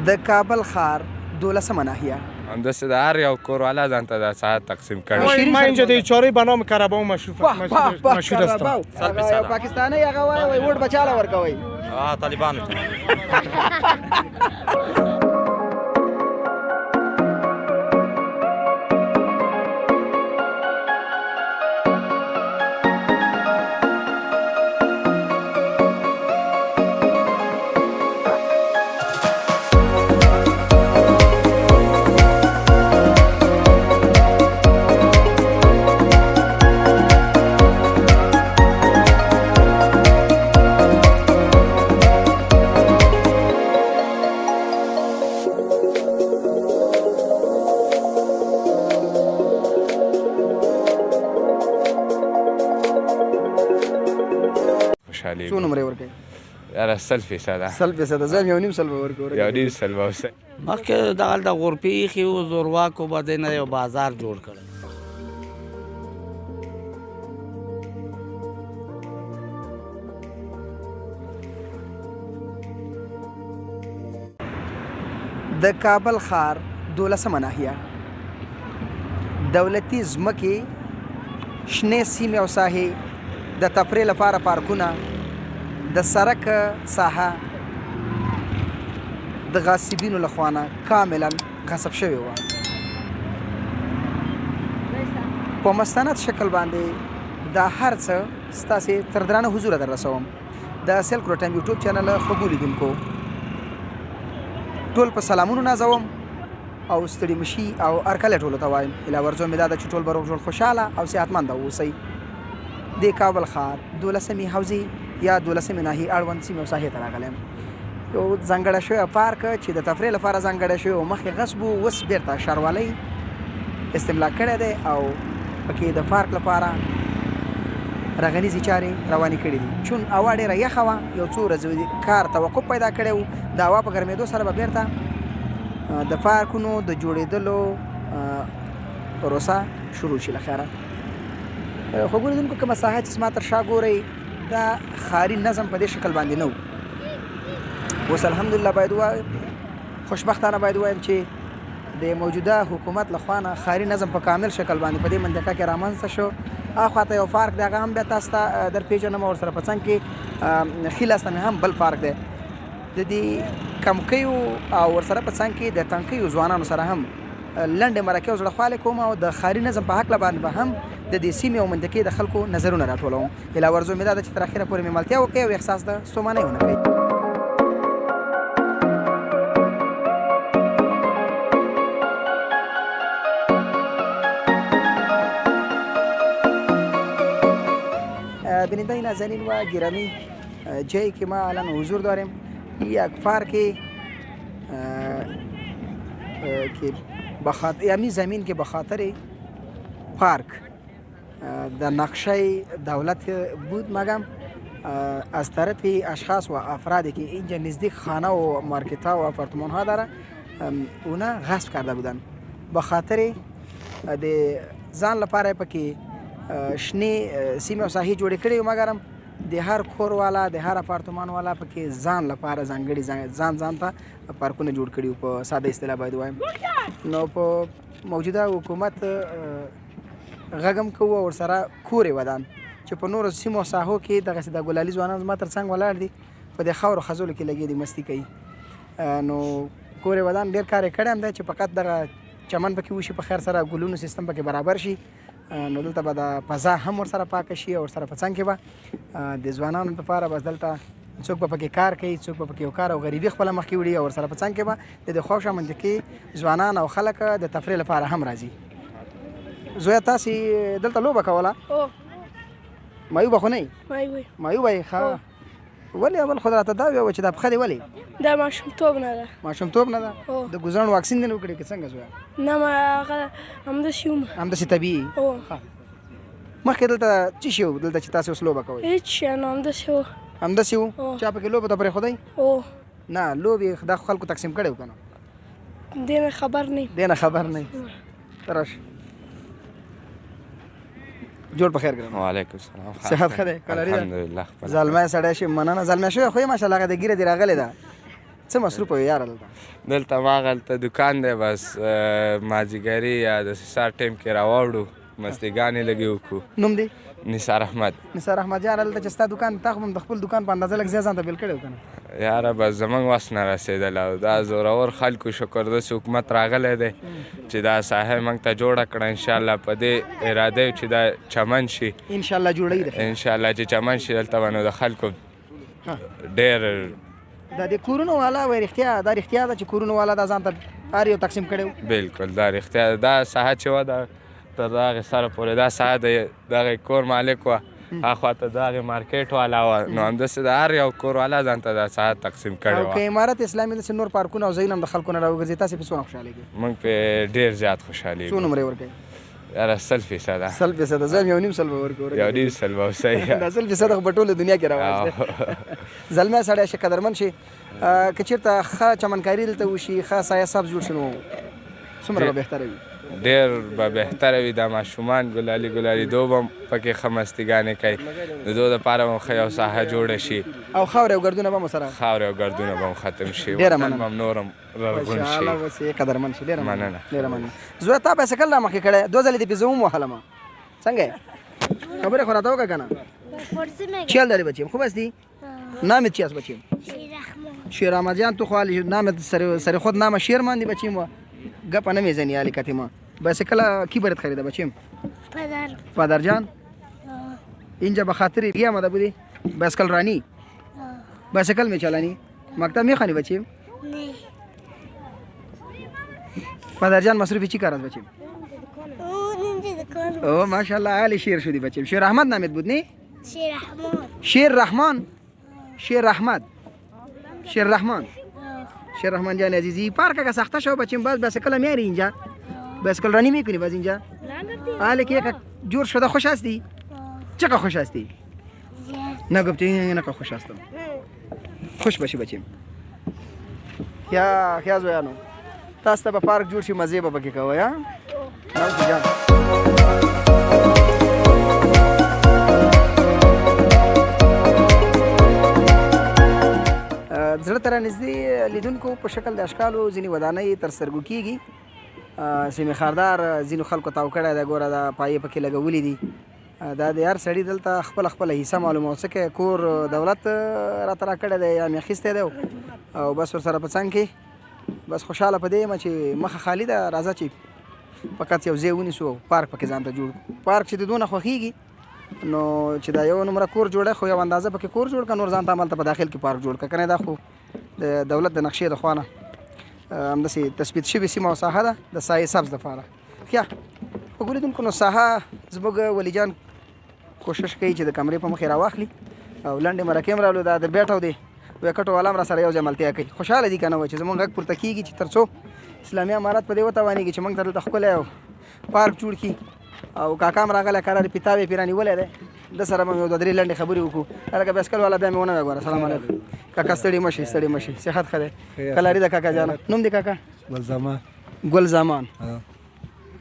د کابل ښار 12مه ناحیه همداسې د هر یو کوروالا ځان ته د ساعت تقسیم کړی. ما اینجا دی چاره به نام کرباو مشهور است. هغه پاکستانی هغه وای ووټ بچاله ورکوي طالبانو ته. څو نمرې ورکوي؟ یاره 100%. 100% زه هم 1.5 سل به ورکوم. 1.5 سل به اوسئ. مخکې دغلته غرفې ایښې وو، زورواکو به دې نه یو بازار جوړ کړی. د کابل ښار 12مه ناحیه دولتي ځمکې، شنې سیمې او ساحې، د تفریح لپاره پارکونه، د سړک ساحه د غاصبینو لخوا نه کاملا غصب شوې وه. په مستند شکل باندې دا هر څه ستاسې تر درانه حضوره در رسوم. د سلک روټ ټایم یوټیوب چینل خوږو لیدونکو ټول په سلامونو نازوم او ستړي مشي او هرکلی ټولو ته وایم هیله ورځو مې دا ده چې ټول به روغ جوړ خوشحاله او صحتمنده واوسئ. د کابل ښار 12مې حوزې یا 12مې ناحیې اړوند سیمې او ساحې ته راغلی یم. یو ځانګړی شوی پارک چې د تفریح لپاره ځانګړی شوی و، مخکې غصب و، اوس بېرته ښاروالۍ استملاک کړی دی او پکې د پارک لپاره رغنیزې چارې روانې کړي دي. چون هوا ډېره یخه وه، یو څو ورځې کار توقف پیدا کړی و. د هوا په ګرمېدو سره به بېرته د پارکونو د جوړېدلو پروسه شروع شي له خیره. خوږو لیدونکو کومه ساحه چې زما تر شا ګورئ دا ښاري نظم په دې شکل باندې نه و. اوس الحمدلله باید ووایم، خوشبختانه باید ووایم چې د موجوده حکومت لخوا نه ښاري نظم په کامل شکل باندې په دې منطقه کې رامنځته شو. اخواته یو پارک دی، هغه هم بیا تاسو ته در پېژنم. ورسره په څنګ کې ښي لاس ته مې هم بل پارک دی. د دې کمکیو او ورسره په څنګ کې د تنکیو ځوانانو سره هم لنډې مرکې او زړهخوالې کوم او د ښاري نظم په هکله باندې به هم د دې سیمې او منطقې د خلکو نظرونه راټولوم. هیله ورځو مې دا ده چې تر اخره پورې مې ملتیا وکړئ او احساس د ستومانۍ ونه کوئ. بینندهی نازنین و گرامی، جایی که ما الان حضور داریم یک پارک که بخاطر یعنی زمین که بخاطر پارک در نقشه دولت بود مگم از طرف اشخاص و افرادی که اینجا نزدیک خانه و مارکت ها و آپارتمان ها داره اونا غصب کرده بودن. بخاطر د ځان لپاره پکې شنې سیمې او ساحې جوړې کړې وې، مګر هم د هر کور والا د هر اپارتمان والا پکې ځان لپاره ځانګړي ځان ته پارکونه جوړ کړي وو په ساده اصطلاح باید ووایم. نو په موجوده حکومت غږ هم کوو او ورسره کورې ودان چې په نورو سیمو او ساحو کې دغسې د ګلالي ځوانان زما تر څنګ ولاړ دي، په دې خاورو خزولو کې لګېدي مستی کوي. نو کورې ودان ډېر کار یې کړی هم دی چې فقط دغه چمن پکې وشي، په خیر سره ګلونو سیستم پکې برابر شي، نو دلته به د فضا هم ورسره پاکه شي او ورسره په څنګ کې به د ځوانانو لپاره بس دلته څوک به پکې کار کوي، څوک به پکې یو کار او غریبي خپله مخکې وړي او ورسره په څنګ کې به د دې خواوشا منطقې ځوانان او خلک د تفریح لپاره هم راځي. زویا تاسې دلته لوبه کوله؟ مایوبه خو نه یې؟ مایوبه یې ښه. ولې اول خو راته دا ووایه چې دا پښه دې ولې؟ دا ماشومتوب نه ده. ماشومتوب نه ده؟ د ګوزڼ واکسین دې نه وکړې که څنګه زویا؟ نه ما هغه همداسې وم. همداسې طبیعي؟ مخکې دلته څه شی و دلته چې تاسې اوس لوبه کوئ؟ هېڅ شی نه، همداسې و. همداسې و؟ چا پکې لوبو ته پرېښودی؟ نه لوبې دا خو خلکو تقسیم کړی و که نه؟ دې نه خبر نه یم. دې نه خبر نه یې. ته راشه. جوړ په خیر ګرانه. وعلیکم السلام. صحت ښه دی؟ کلاري ده؟ الحمدلله. زلمی سړی شي، مننه. زلمی شوی خو یې ماشاءالله هغه د ږیره دې راغلې ده څه مصروف وي یاره دلته؟ دلته ماغلته دکان دی بس مازدیګري یا د سهار ټایم کې راواوړو مستیګانې لږې وکړو. نوم دی؟ نثار احمد. نثار احمد جان هلته چې ستا دکان تا خو هم د خپل دکان په اندازه لږ ځای ځان ته بېل کړی و که نه؟ یاره بس زموږ وس نه رسېدلی او دا زورور خلکو شکر داسې حکومت راغلی دی چې دا ساحه موږ ته جوړه کړه. انشاءالله په دې اراده یو چې دا چمن شي انشاءالله جوړوي ده انشاءالله چې چمن شي دلته به نو د خلکو ډېر دا د کورونو والا وایي رښتیا دا رښتیا ده چې کورونو والا دا ځان ته هر یو تقسیم کړی و؟ بالکل دا رښتیا دا ساحه چې وه دا تر دغې سره پورې دا ساحه د دغې کور مالک وه هاخوا ته د هغې مارکیټ والا وه نو همداسې د هر یو کور والا ځان ته دا ساحه تقسیم کړې او وه. که امارت اسلامي داسې نور پارکونه او ځایونه هم د خلکو نه راوګرځي تاسې پرې څونه خوشحالېږئ؟ موږ پرې ډېر زیات خوشحالېږو. څو نمرې ورکوئ؟ یاره 100% 100% زه هم یو نیم سل به ورکوم. یو نیم سل به صحیح دا 100% خو په ټوله دنیا کې رواج دی. زلمی سړی چې قدرمن شي که چېرته ښه چمنکاري دلته وشي ښه سایه سبز جوړ شي نو څومره به بهتره وي؟ ډېر به بهتره وي. دا ماشومان ګلالي ګلالي دوب هم پکې ښه مستیګانې کوي د دو دپاره به هم ښه یو ساحه جوړه شي او خاورې او ګردونه به مو سره خاورې او ګردونه به هم ختم شي ډېره وطن مننه. به هم نور هم رغون ماشاءالله شي. اوس یې قدرمن شي. ډېره مننه. ډېره مننه. زوی تا بایسکل را مخکې کړی 2 ځلې دې پې زه هم وهلم څنګه یې خبرې خو راته وکړه که نه؟ چیل داری بچیم خوب هستی؟ نامت چی است بچیم؟ شیر احمد جان تو خوالی نامت سر خود نام شیر ماندی بچیم و گپ نمیزنی علی کتیما بایسکل کی برات خریده بچیم؟ پدر جان اینجا به خاطر کی آمده بودی؟ بایسکل رانی؟ بایسکل میچلانی؟ مکتب میخوانی بچیم؟ نه. پدر جان مصروفی چی کارت بچیم؟ او ماشاءالله عالی شیر شدی بچیم. شیر احمد نامت بود نی؟ شیر رحمان. شیر احمد. شیر رحمان. شیر رحمان جان عزیزی پارک که ساخته شو بچیم باز بایسکل میاری اینجا؟ بایسکل رانی میکنی باز اینجا؟ حالا که یک جور شده خوش هستی؟ چقدر خوش هستی؟ نگفتی نه که خوش هستم. خوش باشی بچیم. یا زویانو تاسو ته به پارک جوړ شي مزې به پکې کوئ ها نو جان زړه ته رانږدې لیدونکو په شکل د اشکالو ځینې ودانۍ تر سترګو کېږي. سیمې خاردار ځینو خلکو تاو کړی دی ګوره دا پایې پکې لګولي دي. دا د هر سړي دلته خپله خپله حصه معلومه څه کوي کور دولت راته راکړی دی یا مې اخیستی دی او بس ورسره په څنګ کې بس خوشحاله په دې یم چې مخه خالي ده راځه چې فقط یو ځای ونیسو پارک پکې ځان ته جوړ پارک چې د دونه خوښېږي نو چې دا یو نمره کور جوړه خو یو اندازه پکې کور جوړ کړه نور ځان ته هملته په داخل کې پارک جوړ کړه که نه دا خو د دولت د نقشې د خوا نه همداسې تثبیت شوې سیمه او ساحه ده د سایې سبز دپاره. ښه وګورئ لیدونکو نو ساحه زموږ ولی جان کوشش کوي چې د کمرې په مخې راواخلي او لنډې مرکې هم راولو دا د بیټ او دی ویکټو والا هم را سره یو ځای ملتیا کوي. خوشحاله دي که نه وایي چې زموږ غږ پورته کېږي چې تر څو اسلامي امارت په دې وتوانېږي چې موږ ته دلته ښکلی او پارک جوړ کړي او کاکا هم راغلی کرارې پیتاو یې پرې رانیولی دی د سره به مې یو 2-3 لنډې خبرې وکړو. هلکه بایسکل والا بیا مې ونه وایي ګوره سلام علیکم کاکا ستړي مه شئ ستړي مه شئ صحت ښه دی ښه لاري ده کاکا جانه نوم دی کاکا؟ ګلزمان. ګلزمان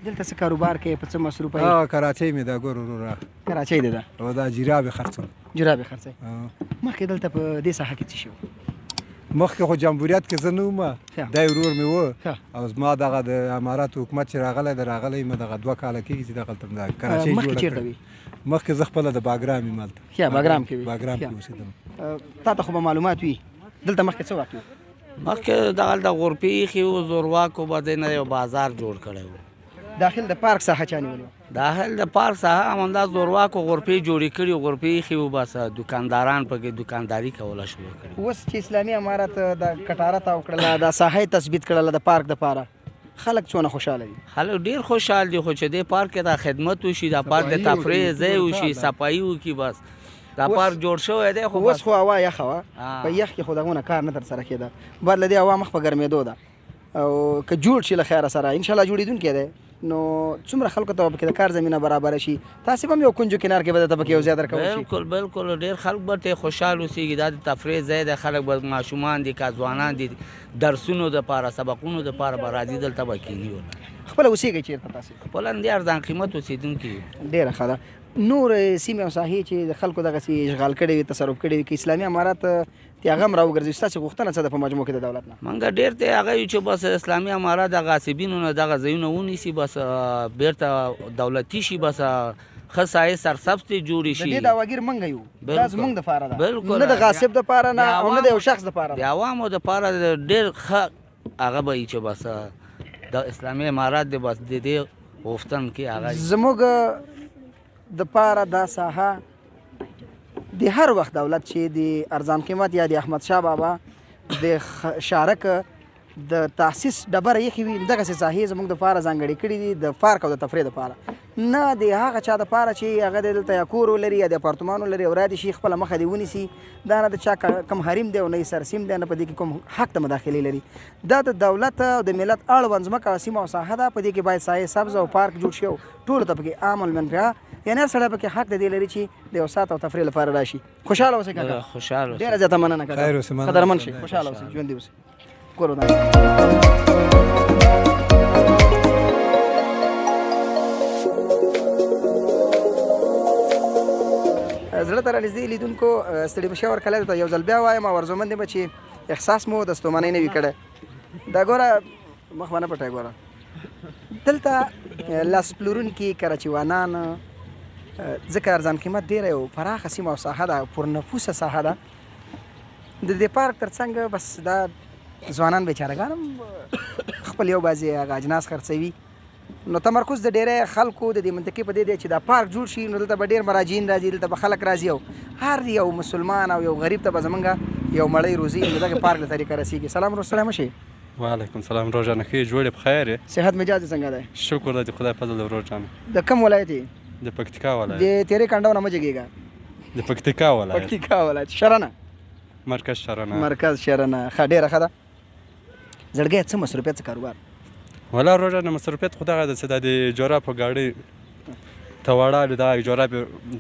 دلته څه کاروبار کوې په څه مصروفه یې؟ کراچۍ مې دا ګور وروره کراچۍ دی دا او دا جرابې خرڅوم جرابې خرڅوي. مخکې دلته په دې ساحه کې څه شي و؟ مخکې خو جمهوریت کې زه نه وم دی ورور مې و او زما دغه د امارات حکومت چې راغلی دی راغلی یم دغه 2 کاله کېږي چې دغلته م کراچۍ مخکې چېرته وي؟ مخکې زه خپله د باګرام یم هلته باګرام کې وي باګرام کې اوسېدم. تا ته خو به معلومات وي دلته مخکې څه واقع و؟ مخکې دغلته غرفې ایښې وو زورواکو به دې نه یو بازار جوړ کړی و. داخل د پارک ساحه چا نیولې وه؟ داخل د پارک ساحه همدا زورواکو غرفې جوړې کړي و غرفې ایښې وو بس دکانداران پکې دکانداري کوله شروع کړې. اوس چې اسلامي امارت د کټاره تاو کړله دا ساحه یې تثبیت کړله د پارک دپاره خلک څونه خوشحاله دي؟ خلک ډېر خوشحال دي خو چې دې پارک کې دا خدمت وشي دا پارک د تفریح ځای وشي صفایي وکړي بس دا پارک جوړ شوی دی خو اوس خو هوا یخه وه په یخ کې خو دغونه کار نه ترسره کېده بعد له دې هوا مخ په ګرمېدو ده او که جوړ شي له خیره سره انشاءالله جوړېدونکی دی نو څومره خلکو ته به پکې د کار زمینه برابره شي تاسې به هم یو کنجو کنار کې به درته پکې یو ځای درکول شي. بالکل بالکل ډېر خلک به ته خوشحال اوسېږي دا د تفریح ځای دی خلک به ماشومان دي که ځوانان دي درسونو دپاره سبقونو دپاره به راځي دلته به کښېني خپله اوسېږئ چېرته تاسې؟ خپله همدې ارزان قیمت اوسېدونکي یو. ډېره ښه ده. نور سیمې او ساحې چې د خلکو دغسې اشغال کړی وي تصرف کړی وي که اسلامي امارت چې هغه هم راوګرځي ستاسې غوښتنه څه ده په مجموع کې د دولت نه؟ منګه ډېر ته هغه یو چې بس اسلامي امارات د غاصبینو نه دغه ځایونه ونیسي، بس بیرته دولتي شي، بس ښه سایه سرسبز ترې جوړې د شي. دې دعواګیر منګه یو، دا زمونږ دپاره ده، بالکل نه د غاصب دپاره نه او نه د یو شخص دپاره د عوامو دپاره ډېر ښه هغه به وي چې بس د اسلامي امارات دی بس د دې غوښتن کې هغه زموږ دپاره دا ساحه د هر وخت دولت چې د ارزان قیمت یا د احمدشاه بابا د شارک د تاسیس ډبره ایښې وي، دغسې ساحې زموږ دپاره ځانګړې کړي دي د پارک او د تفریح دپاره، نه د هغه چا دپاره چې هغه دلته یا کور ولري یا د اپارتمان ولري او رادې شي خپله مخه دې ونیسي، دا نه د چا کم حریم دی او نه یې سرسیم دی، نه په دې کې کوم حق د مداخلې لري. دا د دولت او د ملت اړوند ځمکه او سیمه او ساحه ده، په دې کې باید سایه سبز او پارک جوړ شي او ټولو ته پکې عام المنفعه، یعنې هر سړی پکې حق د دې لري چې د یو ساعت او تفریح لپاره راشي. خوشحاله اوسئ کاکا، خوشحاله اوسئ، ډېره زیاته مننه کاکا، خیر اوسئ، مننه. قدرمن شئ، خوشحاله اوسئ، ژوندي اوسئ. کور ودان. زړه ته رانږدې لیدونکو ستړي مه شئ، ورکلی درته یو ځل بیا وایم او ارزومند یم چې احساس مو د ستومانۍ نه وي کړی. دا ګوره مخ به نه پټوي، ګوره دلته لاس پلورونکي کراچیوانان، ځکه ارزان قیمت ډېره یو پراخه سیمه او ساحه ده، پرنفوسه ساحه ده، د دې پارک تر څنګ بس دا ځوانان بیچارهګان هم خپل یو بعضې هغه اجناس خرڅوي، نو تمرکز د ډېری خلکو د دې منطقې په دې دی چې دا پارک جوړ شي نو دلته به ډېر مراجعین راځي، دلته به خلک راځي او هر یو مسلمان او یو غریب ته به زمونږ یو مړی روزي نو دغه پارک له طریقه رسیږي. سلام روسړی مه شئ. وعلیکم سلام روزانه ښه جوړې په خیر یې؟ صحت مجاز یې څنګه دی؟ شکر دی د خدای فضل دی روزانه. د کوم ولایت یې؟ د پکتیکا ولایت. د تیرې کنډو نه مه جګېږه. د پکتیکا ولایت. پکتیکا ولایت شرنه مرکز شرنه. مرکز شرنه ښه، ډېره ښه ده. زړګی څه مصروفیت څه کاروبار؟ ولا روزانه مصروفیت خو دغه ده چې دا د جورابو ګاډۍ ته وړالو دغه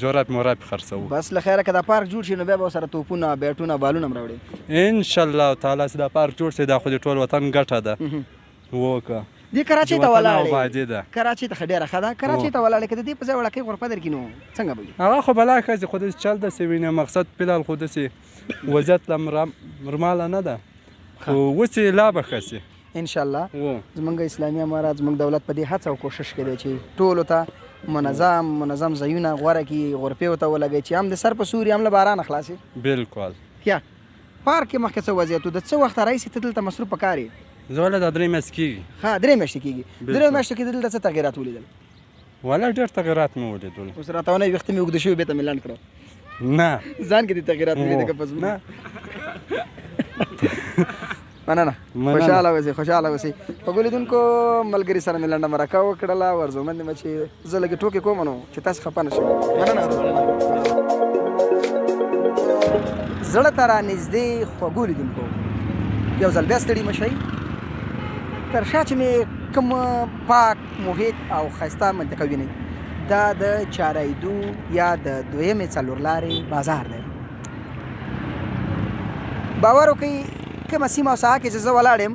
جوراب مراب خرڅوو. بس له خیره که دا پارک جوړ شي نو بیا به ورسره توپونه بیټونه بالونه هم راوړي انشاءالله تعالی چې دا پارک جوړ شي دا خو د ټول وطن ګټه ده. وکړه دې کراچۍ ته ولاړې، ده کراچۍ ته ښه ډېره ښه ده. کراچۍ ته ولاړې که د دې په ځای وړکۍ غورپدر کړي نو څنګه به وي؟ هغه خو بلا ښځې خو داسې چل داسې وینې مقصد فلحال خو داسې وضعیت لا مرماله نه ده، خو اوس یې لا به ښه شي انشاءالله. زمونږ اسلامي امارات زمونږ دولت په دې هڅه او کوشش کې دی چې ټولو ته منظم ځایونه غوره کړي، غرفې ته ولګوي چې هم د سر په سوري هم له بارانه خلاصي. بالکل. یا پارک کې مخکې څه وضعیت و؟ د څه وخته راهیسې ته دلته مصروف په کار یې؟ زه ولا دا 3 میاشتې کېږي. ښه 3 میاشتې کېږي. 3 میاشتو کې دلته څه تغیرات ولیدل؟ ولا ډېر تغیرات مې ولیدل. اوس راته ونه ویښته مې اوږده شوي بېرته مې لنډ کړه. نه ځان کې دې تغیرات ولیده که په زړه؟ مننه، خوشحاله اوسئ، خوشحاله اوسئ. په لیدونکو ملګري سره مې لنډه مرکه وکړله، ورزومند یم چې زه لږې ټوکې کوم نو چې تاسې خفه نه شئ. مننه. زړه ته رانږدې خوږو لیدونکو یو ځل بیا ستړي مه شئ. تر شا چې مې کوم پاک محیط او ښایسته منطقه وینئ دا د چارایدو یا د دویمې څلورلارې بازار دی. باور وکئ کومه سیمه او ساحه کې چې زه ولاړ یم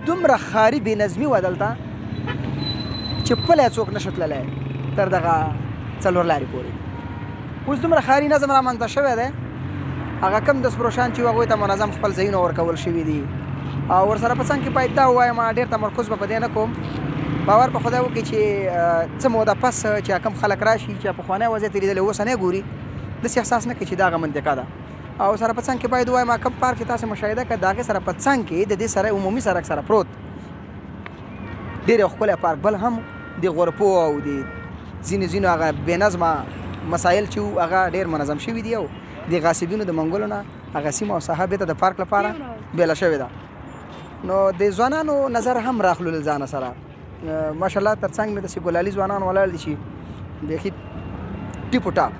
دومره ښاري بې نظمي وه دلته چې پلی څوک نشه تللی تر دغه څلورلارې پورې. اوس دومره ښاري نظم رامنځته شوی دی، هغه کم دستفروشان چې هغوی ته منظم خپل ځایونه ورکول شوي دي او ورسره په څنګ کې باید دا ووایم ډېر تمرکز به په دې نه کوم. باور په خدای وکړي چې څه موده پس چې کوم خلک راشي چې پخوانی وضعیت یې لیدلی اوس نه ګوري داسې احساس نه کوي چې دغه منطقه ده. او سره په څنګ کې باید ووایم کوم پارک چې تاسې مشاهده کړه د هغې سره په څنګ کې د دې سره عمومي سړک سره پروت ډېر یو ښکلی پارک بل هم د غرفو او د ځینو هغه بې نظمه مسایل چې وو هغه ډېر منظم شوي دي او د غاصبینو د منګولو نه هغه سیمه او ساحه بېرته د پارک لپاره بېله شوې ده. نو د ځوانانو نظر هم راخلو له ځانه سره ماشاءالله تر څنګ مې داسې ګلالي ځوانان ولاړ دي چې بیخي ټیپ و ټاپ.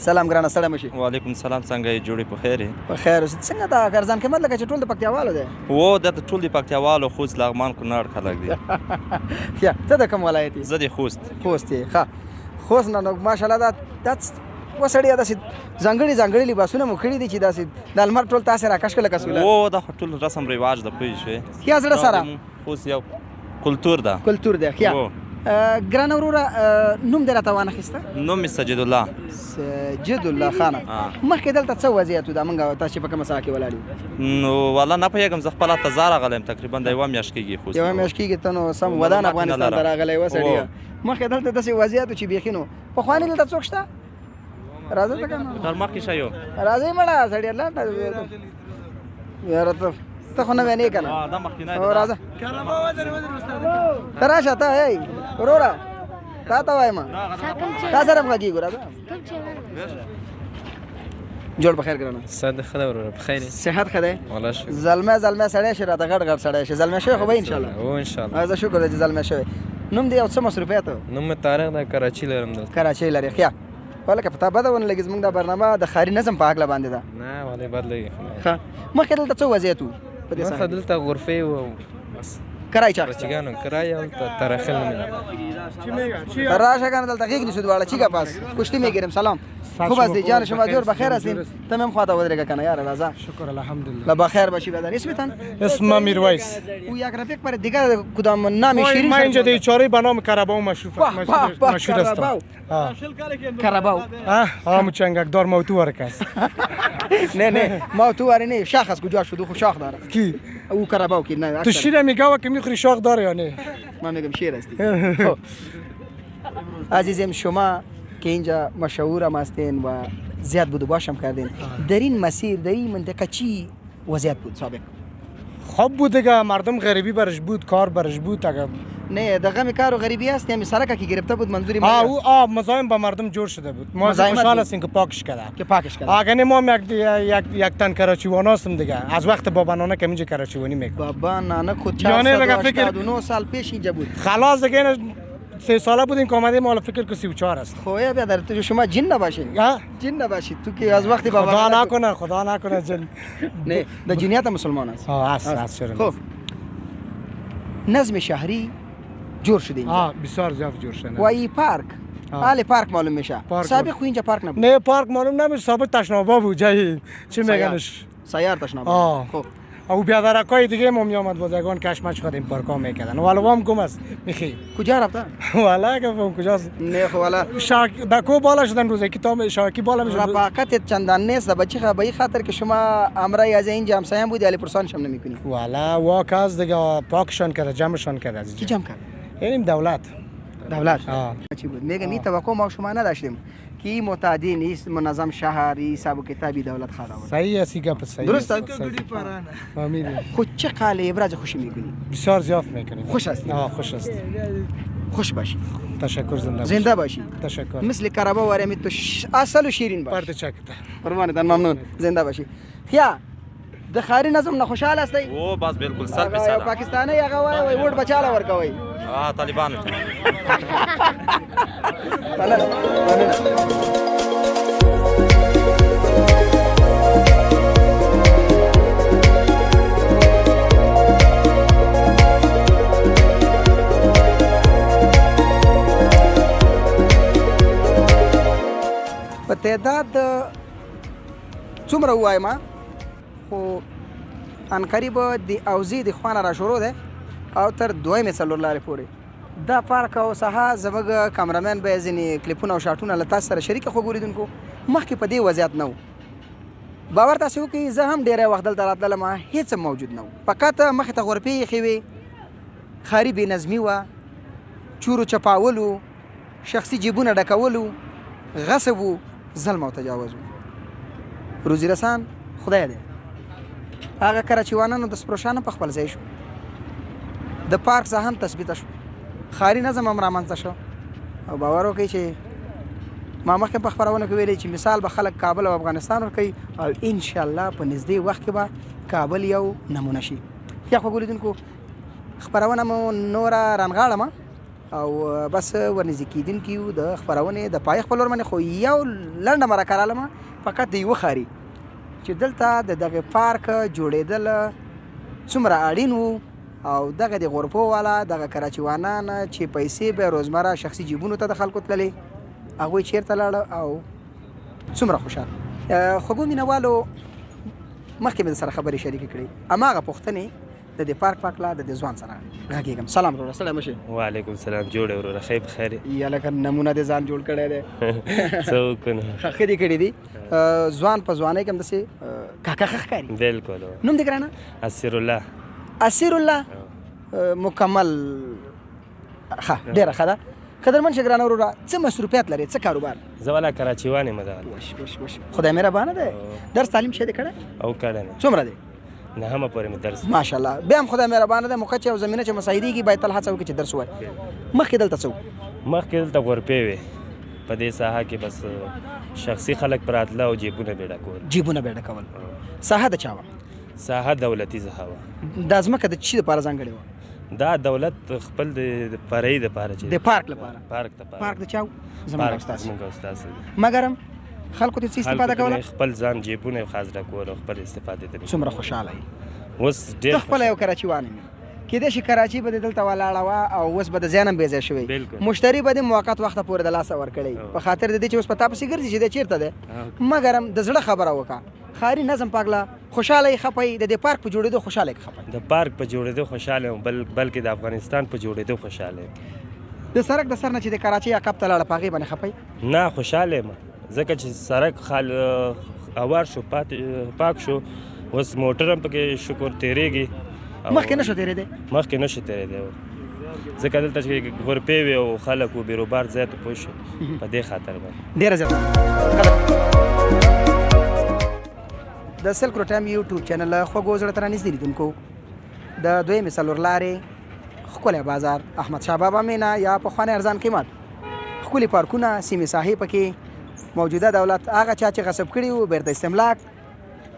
سلام ګرانه، ستړی مه شي. وعلیکم سلام، څنګه یې جوړې په خیر یې؟ په خیر اوسې. څنګه دا ارزان قیمت لکه چې ټول د پکتیاوالو دی؟ و دا د ټول د پکتیاوالو خوست لغمان کونړ خلک دي. یا ته د کوم ولایت یې؟ زه د خوست. خوست یې ښه. خوست نه نو ماشاءالله دا وسړیه داسې ځانګړي لباسونه مو کړي دي چې داسې د لمر ټول تاسې راکش کړه لکه سوله. و دا خو ټول رسم رواج د پوه شوې. یا زړه سره خوست یو کلتور ده. کلتور دی. ښه ګرانه وروره نوم دې راته وانخیسته؟ نوم مې سجد الله. سجد الله خانه. مخکې دلته څه وضعیت و دا موږ تاسو چې په کومه ساحه کې ولاړ یو؟ نو والله نه پوهېږم، زه خپل هلته ځا راغلی یم تقریبا د یوه میاشت کېږي. خو یوه میاشت کېږي ته نو سم ودان افغانستان ته راغلی وه سړیه. مخکې دلته داسې وضعیت و چې بیخي نو پخواني دلته څوک شته؟ راځه ته که نه تر مخکې شه یو راځئ مړه سړیه لاړ یاره ته خو نه وې نه که نه دا مخکینی راځه ته راشه ته ای وروره تا ته وایم تا سره هم غږېږو راځه جوړ په خیر ګرانه صد ښه ده وروره په خیر یې صحت ښه دی والله شکر زلمی سړی شي راته غټ سړی شي زلمی شوی خو به انشاءالله او انشاءالله زه شکر دی چې زلمی شوی نوم دی او څه مصروفیت نوم مې طارق ده کراچي لرم دلته کراچۍ لرې ښه ولکه په تا بده ونه لګي زموږ دا برنامه د ښاري نظم په هکله باندې ده نه والله بد لګي ښه مخکې دلته څه وضعیت و په دې مخه ساحه کې دلته غرفې و بس کرای چا اخیسته بچګانو کرایه هلته تراخل نمیدم ته راشه کنه دلته غېږ نیسو دواړه چیکه پاس کشتی میگیریم سلام خوب هستی جان شما جور بخیر هستین تم هم خواته ودرگه کنه یار رضا شکر الحمدلله. لا بخیر باشی بدن اسمتان اسمم میرویس. او یک رفیق پر دیگه کدام نام شیرین من اینجا دیچاری به نام کرباو مشهور هستم. کرباو همون چنگکدار موتو ورکست. نه موتو وری نه شاخ از کجا شد خو شاخ داره کی او کرباو کی نه تو شیر میگه که میخوری شاخ داره یا نه؟ من میگم شیر هستی عزیزم شما که اینجا مشهور هم هستین و زیاد بود و باشم کردین در این مسیر در این منطقه چی وضعیت بود سابق؟ خوب بود دیگه مردم غریبی برش بود کار برش بود اگه نه دغه کار و غریبی است یعنی سرکه که گرفته بود منظوری او مزاحم با مردم جور شده بود ما خوشحال هستیم که پاکش کرده که پاکش کرده اگه نه ما یک تن کراچیوان هستم دیگه از وقت بابا نانک اینجا کراچیوانی میکنه بابا نانک خود 489 سال پیش اینجا بود خلاص دیگه 3 ساله بودیم که اومدیم حالا فکر که 34 است خویا بیادر تو شما جن نباشید جن نباشید تو که از وقتی بابا خدا نکنه جن نه د جنیات مسلمان است است چرا خب نظم شهری جور شده اینجا بسیار زیاد جور شده و این پارک حال پارک معلوم میشه سابق خو اینجا پارک نبود نه پارک معلوم نمیشه سابق تشنابا بود جایی چی میگنش سیار تشنابا خب او بیادرکای دیگه ما میامد بازگان کشمش خود این پارکا میکردن والا وام گم است میخی کجا رفتن والا که فهم کجاست نه خو والا دکو بالا شدن روزه کتاب شاکی بالا میشد رفاقت چندان نیست بچه خبایی خاطر که شما امرای از اینجا همسایه بودی علی پرسان شم نمیکنی والا واکاز دیگه پاکشون کرده جمعشون کرده کی جمع کرد یعنی دولت چی بود میگم این توقع ما شما نداشتیم که این متعدی نیست منظم شهری حساب و کتابی دولت خواهد آورد صحیح است گپ صحیح درست است فهمیدی خود چه قال ابراز خوشی میکنی بسیار زیاد میکنی خوش هستی خوش است خوش باشی تشکر زنده باشی تشکر مثل کربا و رمی تو اصل و شیرین باش پرت چکت قربانتان ممنون زنده باشی خیا د خاري نظم نه خوشحال هستی او بس بالکل سر به سر پاکستاني هغه وای ووټ بچاله ورکوي طالبانو په تعداد څومره وایم خو ان قریب د اوزی د خوانه را شروع ده او تر دویمې څلور لارې پورې دا پارک او ساحه زموږ کامرامین به ځینې کلیپونه او شاټونه له تاسو سره شریکه خو ګوریدونکو مخکې په دې وضعیت نه و باور تاسې وکړئ زه هم ډېری وخت دلته راتللم هېڅ موجود نه و فقط مخې ته غرفې ایښې وې ښاري بې نظمي وه چورو چپاولو شخصي جیبونه ډکولو غصب و ظلم او تجاوز و روزي رسان خدای دی هغه کراچیوانانو د سپروشانو په خپل ځای شو د پارک ځای هم تثبیته شو ښاري نظم هم رامنځته شو او باور وکړئ چې ما مخکې په خپرونه کې ویلي چې مثال به خلک کابل او افغانستان ورکوي او انشاءالله په نږدې وخت کې به کابل یو نمونه شي یا خو ګوریدونکو خپرونه مو نوره رانغاړم او بس ورنږدې کېدونکي یو د خپرونې د پای خپل ور باندې خو یو لنډه مرکه رالمه فقط د یوه ښاري چې دلته د دغه پارک جوړېدل څومره اړین وو او دغه د غرفو والا دغه کراچیوانان چې پیسې به روزمره شخصي جیبونو ته د خلکو تللې هغوی چیرته لاړه او څومره خوشحال خوږو مینهوالو مخکې مې سره خبرې شریکې کړې هماغه پوښتنې د دې پارک په هکله د دې ځوان سره غږېږم. سلام وروره، ستړی مه شې. وعلیکم السلام. جوړ وروره، ښه په خیر یا لکه نمونه دې ځان جوړ کړی دی. څه وکړو نو. ښه دې کړي دي. ځوان په ځوانۍ کې همداسې کاکا ښه ښکاري. بالکل. نوم دې ګرانه؟ اسیر الله. اسیر الله مکمل. ښه ډېره ښه ده. قدرمن شه ګرانه وروره، څه مصروفیت لرې، څه کاروبار؟ زه والا کراچیوان یم دغه. وش خدای مهربانه دی. درس تعلیم شه دې کړی؟ او کړی نه. څومره دی؟ نهمه پورې مې درس. ماشاءالله. بیا هم خدای مهربانه دی، موقع چې یو زمینه چې مساعدېږي باید تل هڅه وکړي چې درس ووایي. مخکې دلته څه وو؟ مخکې دلته غورپې وې. په دې ساحه کې بس شخصي خلک پر راتله او جیبونه به یې ډکول. جیبونه به یې ډکول. ساحه د چا وه؟ ساحه دولتي ساحه وه. دا ځمکه د چی دپاره ځانګړې وه؟ دا دولت خپل د فرعي دپاره چې د پارک لپاره. پارک دپاره. پارک د چا و؟ زموږ استاد. زموږ استاد. مګر هم خلکو ته څه استفاده کوله؟ خپل ځان جیبونه خاص ډکول او خپل استفادې ته. څومره خوشحاله یې؟ اوس ډېر. ته خپله یو کراچیوان یې. کېدای شي کراچي به دې دلته ولاړه وه او اوس به د ځان هم بې ځای شوی. مشتري به دې موقت وخته پورې د لاسه ورکړی په خاطر د دې چې اوس په تا پسې ګرځي چې دی چېرته دی. مګر هم د زړه خبره وکړه. ښاري نظم پاکله خوشحاله یې ښه پی، د دې پارک په جوړېدو خوشحاله یې ښه پی؟ د پارک په جوړېدو خوشحاله یم، بلکې د افغانستان په جوړېدو خوشحاله یم. د سړک د سر نه چې د کراچۍ عقب ته لاړه په هغې باندې ښه پی؟ نه خوشحاله یم، ځکه چې سړک هوار شو، پاک شو. اوس موټر هم پکې شکر تېرېږي. مخکې نه شو تېرېدی؟ مخکې نه شو تېرېدی، ځکه دلته چې غورپې وې او خلک و بیروبار ځای ته پوه شو په دې خاطر باندې. ډېره زیاته د سلک رو ټایم یوټیوب چینل خوږو زړه ته رانږدې لیدونکو، د دویمې څلور لارې ښکلی بازار، احمدشاه بابا مینا یا پخوانی ارزان قیمت، ښکلي پارکونه، سیمې ساحې پکې، موجوده دولت هغه چا چې غصب کړي وو بیرته استملاک،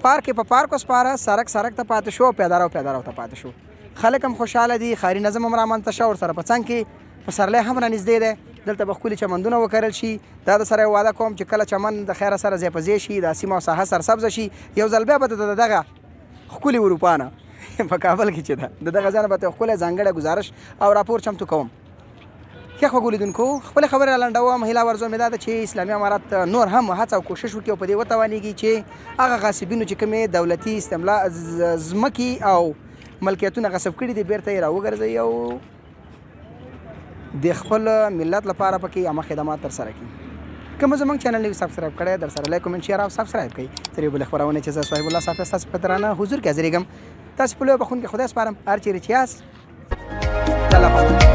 پارک په پارک وسپاره، سړک ته پاتې شو او پیادارو ته پاتې شو. خلک هم خوشحاله دي، ښاري نظم هم رامنځته شو، ورسره په څنګ کې پسرلی هم رانږدې دی. دلته به ښکلي چمندونه وکرل شي. دا د سره واده کوم چې کله چمن د خیره سره ځای په ځای شي، دا سیمه او ساحه سرسبزه شي، یو ځل بیا به د دغه ښکلي اروپا نه په کابل کې چې ده د دغه ځای نه به ته ښکلی ځانګړی ګزارش او راپور چمتو کوم. ښه خوږو لیدونکو، خپلې خبرې را لنډوم. هیله ورزو مې دا ده چې اسلامي امارت نور هم هڅه او کوشش وکړي او په دې وتوانېږي چې هغه غاصبینو چې کومې دولتي ځمکې او ملکیتونه غصب کړي دي بیرته یې راوګرځوي او د خپل ملت لپاره پکې عامه خدمات ترسره کړي. که مو زموږ چینل نوي سبسکرایب کړی در سره لایک کومنټ شیر او سبسکرایب کړئ. تر یو بلې خپرونې چې زه صاحب الله صافی ستاسو په درانه حضور کې حاضرېږم. تاسو په لویه بخښونکي خدای سپارم. هر چیرې چې یاست د الله پاک